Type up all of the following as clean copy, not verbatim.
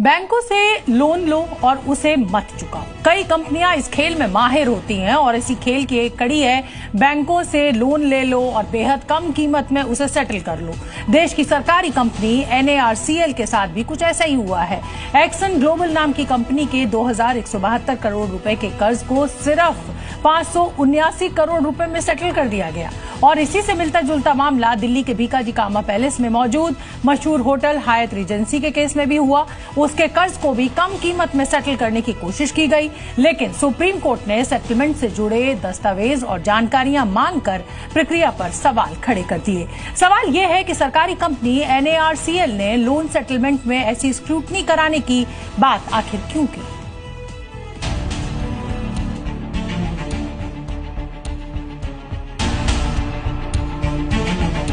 बैंकों से लोन लो और उसे मत चुकाओ। कई कंपनियां इस खेल में माहिर होती हैं और इसी खेल की एक कड़ी है बैंकों से लोन ले लो और बेहद कम कीमत में उसे सेटल कर लो। देश की सरकारी कंपनी NARCL के साथ भी कुछ ऐसा ही हुआ है। एक्सन ग्लोबल नाम की कंपनी के 2172 करोड़ रुपए के कर्ज को सिर्फ 579 करोड़ रुपए में सेटल कर दिया गया। और इसी से मिलता जुलता मामला दिल्ली के भीकाजी कामा पैलेस में मौजूद मशहूर होटल हायत रीजेंसी के केस में भी हुआ। उसके कर्ज को भी कम कीमत में सेटल करने की कोशिश की गई, लेकिन सुप्रीम कोर्ट ने सेटलमेंट से जुड़े दस्तावेज और जानकारियां मांगकर प्रक्रिया पर सवाल खड़े कर दिए। सवाल यह है कि सरकारी कंपनी NARCL ने लोन सेटलमेंट में ऐसी स्क्रूटनी कराने की बात आखिर क्यों की?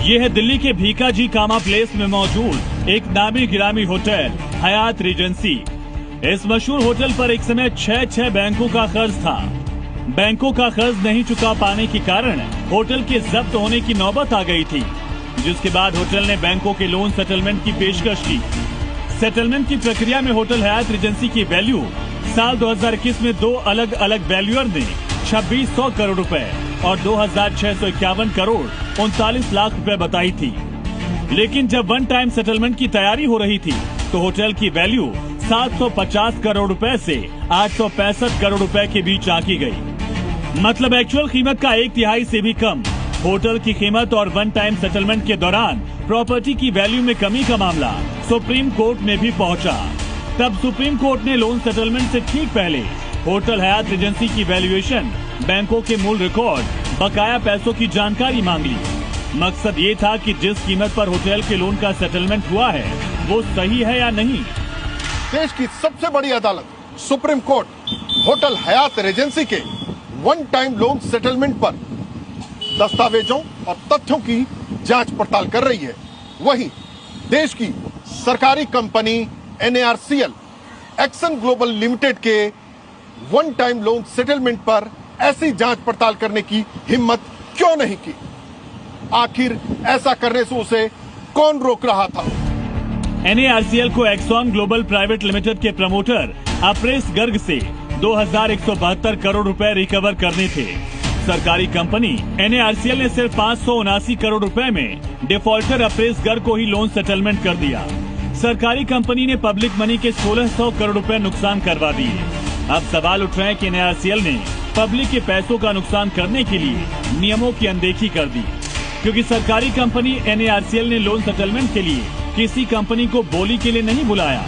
ये है दिल्ली के भीकाजी कामा प्लेस में मौजूद एक नामी गिरामी होटल हयात रीजेंसी। इस मशहूर होटल पर एक समय 6 बैंकों का कर्ज था। बैंकों का कर्ज नहीं चुका पाने के कारण होटल के जब्त होने की नौबत आ गई थी, जिसके बाद होटल ने बैंकों के लोन सेटलमेंट की पेशकश की। सेटलमेंट की प्रक्रिया में होटल हयात रीजेंसी की वैल्यू साल 2021 में दो अलग अलग वैल्यूअर ने 2600 करोड़ रुपए और 2651 करोड़ 39 लाख रुपए बताई थी। लेकिन जब वन टाइम सेटलमेंट की तैयारी हो रही थी तो होटल की वैल्यू 750 करोड़ रुपए से 865 करोड़ रुपए के बीच आंकी गई। मतलब एक्चुअल कीमत का 1/3 से भी कम। होटल की कीमत और वन टाइम सेटलमेंट के दौरान प्रॉपर्टी की वैल्यू में कमी का मामला सुप्रीम कोर्ट में भी पहुंचा। तब सुप्रीम कोर्ट ने लोन सेटलमेंट से ठीक पहले होटल हयात रीजेंसी की वैल्यूएशन, बैंकों के मूल रिकॉर्ड, बकाया पैसों की जानकारी मांग ली। मकसद ये था कि जिस कीमत पर होटल के लोन का सेटलमेंट हुआ है वो सही है या नहीं। देश की सबसे बड़ी अदालत supreme court hotel Hyatt Regency के वन टाइम लोन सेटलमेंट पर दस्तावेजों और तथ्यों की जांच पड़ताल कर रही है। वहीं देश की सरकारी company NARCL action global limited के वन टाइम लोन सेटलमेंट पर ऐसी जांच पड़ताल करने की हिम्मत क्यों नहीं की? आखिर ऐसा करने से उसे कौन रोक रहा था? NARCL को एक्सन ग्लोबल प्राइवेट लिमिटेड के प्रमोटर अप्रेस गर्ग से 2172 करोड़ रुपए रिकवर करने थे। सरकारी कंपनी NARCL ने सिर्फ 579 करोड़ रुपए में डिफॉल्टर अप्रेस गर्ग को ही लोन सेटलमेंट कर दिया। सरकारी कंपनी ने पब्लिक मनी के 1600 करोड़ रुपए नुकसान करवा दिए। अब सवाल उठ रहे हैं कि NARCL ने पब्लिक के पैसों का नुकसान करने के लिए नियमों की अनदेखी कर दी, क्योंकि सरकारी कंपनी NARCL ने लोन सेटलमेंट के लिए किसी कंपनी को बोली के लिए नहीं बुलाया।